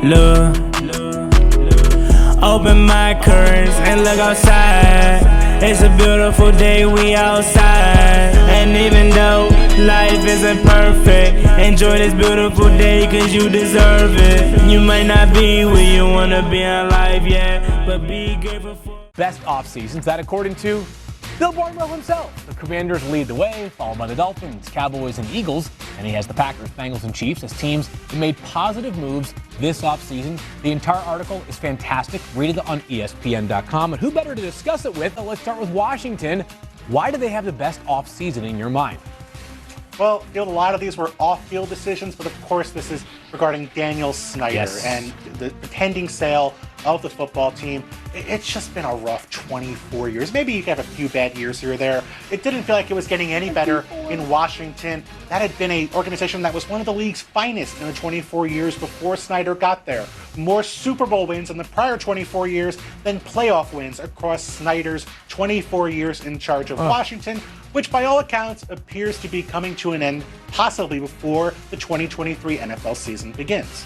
Look, open my curtains and look outside. It's a beautiful day, we outside. And even though life isn't perfect, enjoy this beautiful day cause you deserve it. You might not be where you wanna be in life yet, but be grateful for best off seasons. That according to Bill Barnwell himself. The Commanders lead the way, followed by the Dolphins, Cowboys, and Eagles. And he has the Packers, Bengals, and Chiefs as teams that made positive moves this offseason. The entire article is fantastic. Read it on ESPN.com. And who better to discuss it with? Let's start with Washington. Why do they have the best offseason in your mind? Well, a lot of these were off-field decisions, but of course this is regarding Daniel Snyder and the pending sale of the football team. It's just been a rough 24 years. Maybe you have a few bad years here or there. It didn't feel like it was getting any better in Washington. That had been an organization that was one of the league's finest in the 24 years before Snyder got there. More Super Bowl wins in the prior 24 years than playoff wins across Snyder's 24 years in charge of Washington, which by all accounts appears to be coming to an end possibly before the 2023 NFL season begins.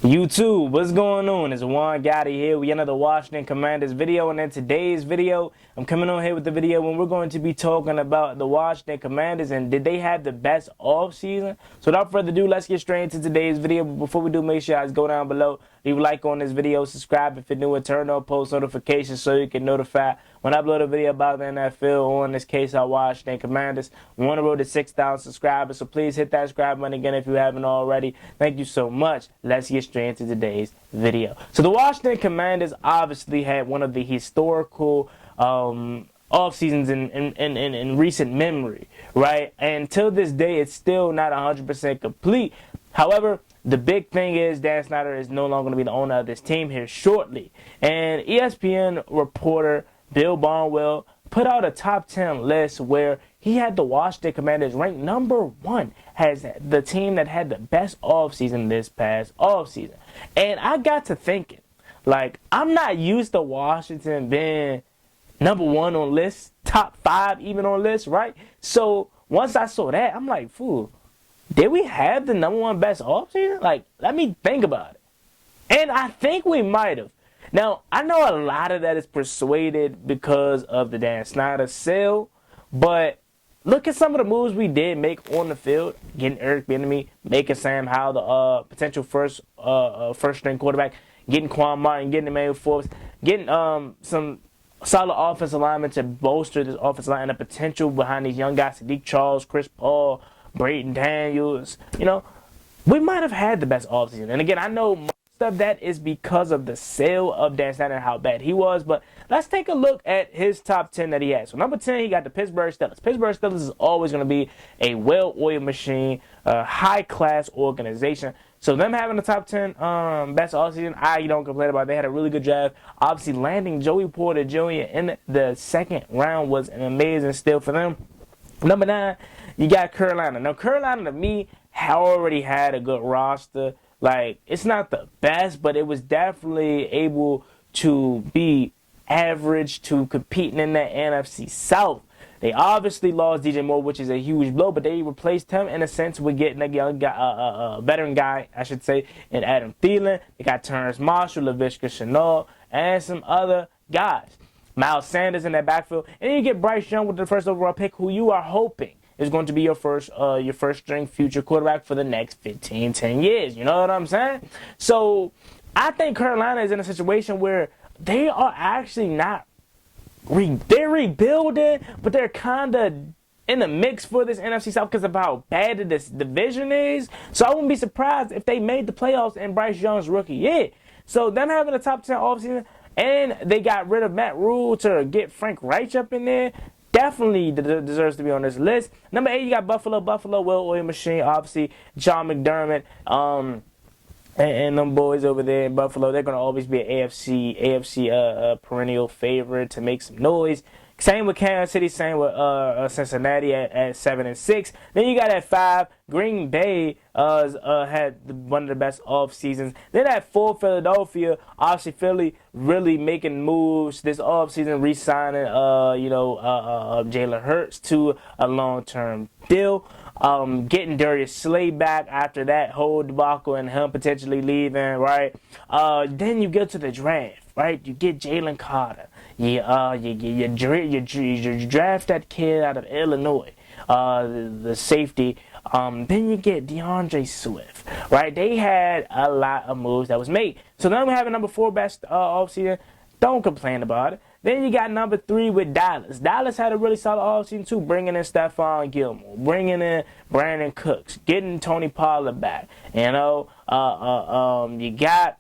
YouTube, what's going on? It's Juan Gotti here. We another Washington Commanders video, and in today's video, I'm coming on here with the video when we're going to be talking about the Washington Commanders and did they have the best offseason? So without further ado, let's get straight into today's video. But before we do, make sure you guys go down below, leave a like on this video, subscribe if you're new, and turn on post notifications so you can notify when I upload a video about the NFL, or in this case, our Washington Commanders. We want to roll to 6,000 subscribers, so please hit that subscribe button again if you haven't already. Thank you so much. Let's get straight into today's video. So the Washington Commanders obviously had one of the historical off seasons in recent memory, right? And till this day, it's still not 100% complete. However, the big thing is Dan Snyder is no longer going to be the owner of this team here shortly. And ESPN reporter Bill Barnwell put out a top 10 list where he had the Washington Commanders ranked #1 as the team that had the best offseason this past offseason. And I got to thinking, like, I'm not used to Washington being #1 on lists, top 5 even on lists, right? So once I saw that, I'm like, fool, did we have the #1 best offseason? Like, let me think about it. And I think we might have. Now, I know a lot of that is persuaded because of the Dan Snyder sale, but look at some of the moves we did make on the field, getting Eric Bieniemy, making Sam Howell the potential first string quarterback, getting Quan Martin, getting Emmanuel Forbes, getting some solid offensive linemen to bolster this offensive line and the potential behind these young guys, Sadiq Charles, Chris Paul, Braden Daniels. You know, we might have had the best offseason. And again, I know most of that is because of the sale of Dan Snyder and how bad he was, but let's take a look at his top 10 that he has. So number 10, he got the Pittsburgh Steelers. Pittsburgh Steelers is always going to be a well-oiled machine, a high-class organization. So them having the top 10 best offseason, I don't complain about it. They had a really good draft. Obviously, landing Joey Porter Jr. in the second round was an amazing steal for them. Number 9, you got Carolina. Now, Carolina, to me, already had a good roster. Like, it's not the best, but it was definitely able to be average to competing in the NFC South. They obviously lost DJ Moore, which is a huge blow, but they replaced him in a sense with getting a young guy, a veteran guy, I should say, in Adam Thielen. They got Terrence Marshall, Laviska Shenault, and some other guys. Miles Sanders in that backfield. And then you get Bryce Young with the first overall pick, who you are hoping is going to be your first string future quarterback for the next 10 years. You know what I'm saying? So I think Carolina is in a situation where they are actually not they're rebuilding, but they're kind of in the mix for this NFC South because of how bad this division is. So I wouldn't be surprised if they made the playoffs in Bryce Young's rookie year. So them having a top 10 offseason, and they got rid of Matt Rule to get Frank Reich up in there, definitely deserves to be on this list. Number 8, you got Buffalo, well-oiled machine, obviously. John McDermott, and them boys over there in Buffalo, they're going to always be an AFC perennial favorite to make some noise. Same with Kansas City, same with Cincinnati at 7 and 6. Then you got at 5, Green Bay had one of the best off seasons. Then at 4, Philadelphia, obviously Philly really making moves this off season, re-signing Jalen Hurts to a long-term deal. getting Darius Slay back after that whole debacle and him potentially leaving, right? Then you get to the draft, right? You get Jalen Carter. You draft that kid out of Illinois, the safety. Then you get DeAndre Swift, right? They had a lot of moves that was made. So now we have a number 4 best offseason. Don't complain about it. Then you got number 3 with Dallas. Dallas had a really solid offseason too, bringing in Stephon Gilmore, bringing in Brandon Cooks, getting Tony Pollard back. You know, you got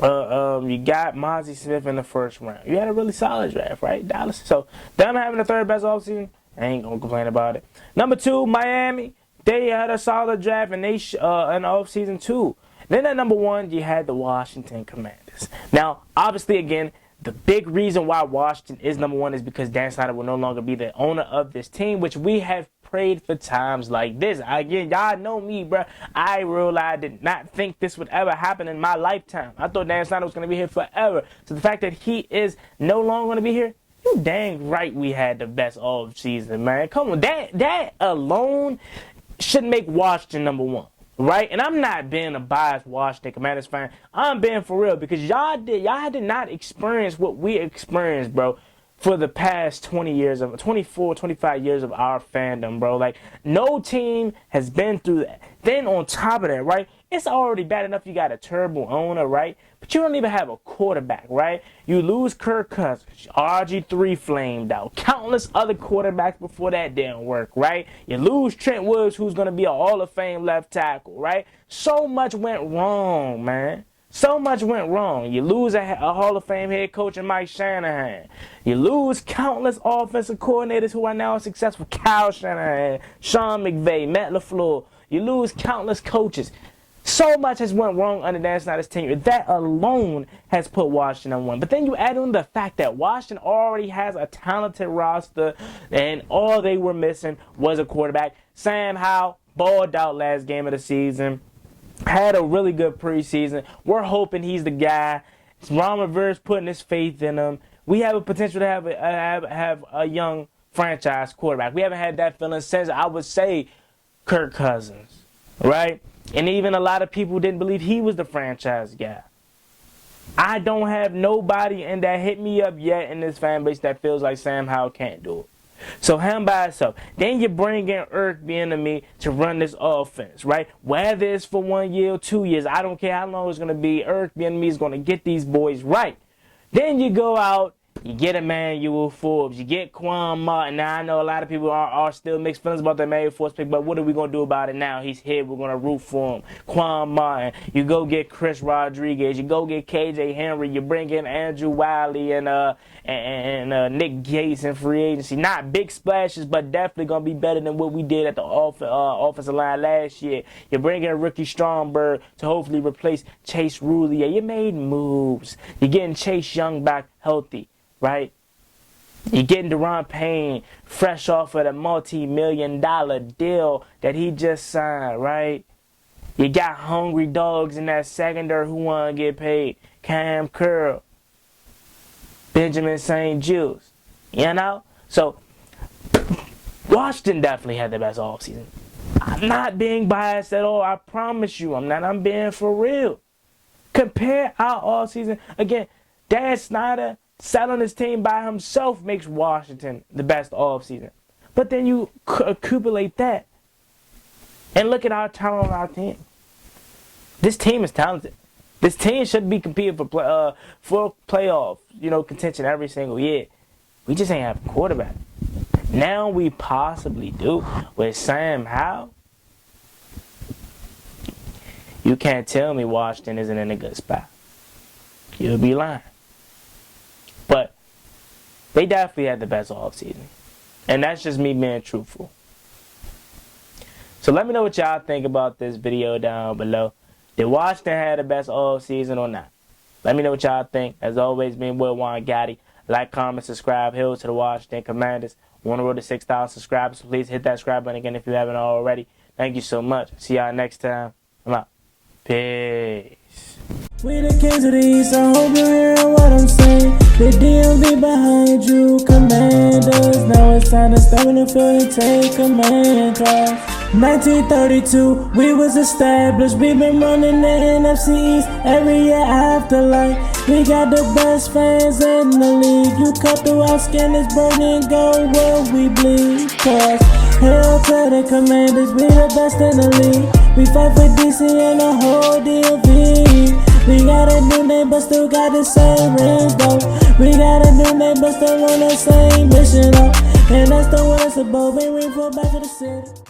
Mozzie Smith in the first round. You had a really solid draft, right, Dallas? So them having the 3rd best offseason, I ain't gonna complain about it. Number 2, Miami. They had a solid draft and they an offseason too. Then at number 1, you had the Washington Commanders. Now, obviously, again, the big reason why Washington is number 1 is because Dan Snyder will no longer be the owner of this team, which we have prayed for times like this. Again, y'all know me, bro. I did not think this would ever happen in my lifetime. I thought Dan Snyder was going to be here forever. So the fact that he is no longer going to be here, you dang right we had the best offseason, man. Come on, that alone should make Washington number 1. Right? And I'm not being a biased Washington Commanders fan. I'm being for real because y'all did not experience what we experienced, bro, for the past 24, 25 years of our fandom, bro. Like, no team has been through that. Then on top of that, right, it's already bad enough you got a terrible owner, right? But you don't even have a quarterback, right? You lose Kirk Cousins, RG3 flamed out, countless other quarterbacks before that didn't work, right? You lose Trent Woods, who's going to be a Hall of Fame left tackle, right? So much went wrong, man. So much went wrong. You lose a Hall of Fame head coach in Mike Shanahan. You lose countless offensive coordinators who are now successful. Kyle Shanahan, Sean McVay, Matt LaFleur. You lose countless coaches. So much has went wrong under Dan Snyder's tenure. That alone has put Washington on 1. But then you add on the fact that Washington already has a talented roster, and all they were missing was a quarterback. Sam Howell balled out last game of the season. Had a really good preseason. We're hoping he's the guy. Ron Rivera's putting his faith in him. We have a potential to have a young franchise quarterback. We haven't had that feeling since, I would say, Kirk Cousins, right? And even a lot of people didn't believe he was the franchise guy. I don't have nobody in that hit me up yet in this fan base that feels like Sam Howell can't do it. So him by himself. Then you bring in Eric Bieniemy to run this offense, right? Whether it's for 1 year or 2 years, I don't care how long it's going to be. Eric Bieniemy is going to get these boys right. Then you go out, you get Emmanuel Forbes, you get Quan Martin. Now, I know a lot of people are still mixed feelings about the Emmanuel Forbes pick, but what are we going to do about it now? He's here. We're going to root for him. Quan Martin. You go get Chris Rodriguez. You go get KJ Henry. You bring in Andrew Wiley and Nick Gates in free agency. Not big splashes, but definitely going to be better than what we did at the offensive line last year. You bring in Ricky Stromberg to hopefully replace Chase Roulier. You made moves. You're getting Chase Young back healthy. Right? You're getting Deron Payne fresh off of the multi-million-dollar deal that he just signed, right? You got hungry dogs in that secondary who want to get paid. Cam Curl, Benjamin St. Juice, you know? So, Washington definitely had the best offseason. I'm not being biased at all. I promise you I'm not. I'm being for real. Compare our offseason. Again, Dan Snyder selling his team by himself makes Washington the best offseason. But then you accumulate that and look at our talent on our team. This team is talented. This team should be competing for playoff, contention every single year. We just ain't have a quarterback. Now we possibly do with Sam Howell. You can't tell me Washington isn't in a good spot. You'll be lying. But they definitely had the best offseason. And that's just me being truthful. So let me know what y'all think about this video down below. Did Washington have the best offseason or not? Let me know what y'all think. As always, me and Will Juan Gotti. Like, comment, subscribe. Hail to the Washington Commanders. We're on the road to 6,000 subscribers. So please hit that subscribe button again if you haven't already. Thank you so much. See y'all next time. I'm out. Peace. We the kings of the East, I hope you're hearing what I'm saying. The DMV behind you, Commanders. commanders. Now it's time to step in the field and take command. Cause 1932, we was established. We been running the NFC East every year after like. We got the best fans in the league. You cut through our skin, it's burning gold where we bleed. Cause hail to the commanders, we the best in the league. We fight for DC and the whole DLV. We got a new name but still got the same rings though. We got a new name but still on the same mission though. And that's the worst of both. We fall back to the city.